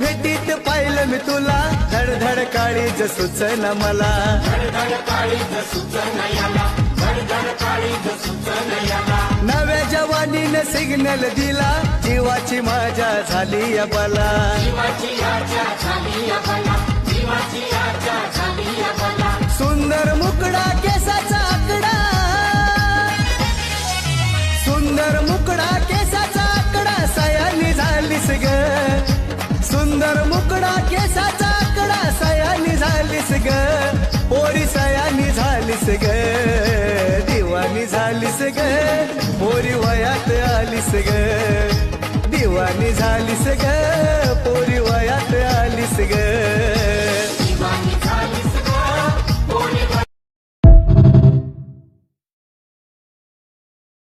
भेटीत पाहिलं मी तुला, धडधड काळीज सुचना मला. नव्या जवानीनं सिग्नल दिला, जीवाची माझ्या झाली या बाला. सुंदर मुकडा केसाचा आकडा, सुंदर मुकडा केसाचा आकडा, सयानी झालीस ग. सुंदर मुकडा केसाचा आकडा, सयानी झालीस ग. पोरी सयानी झालीस ग, दिवानी झालीस ग. पोरी वयात आलीस ग, दिवानी झालीस ग. पोरी वयात आलीस ग.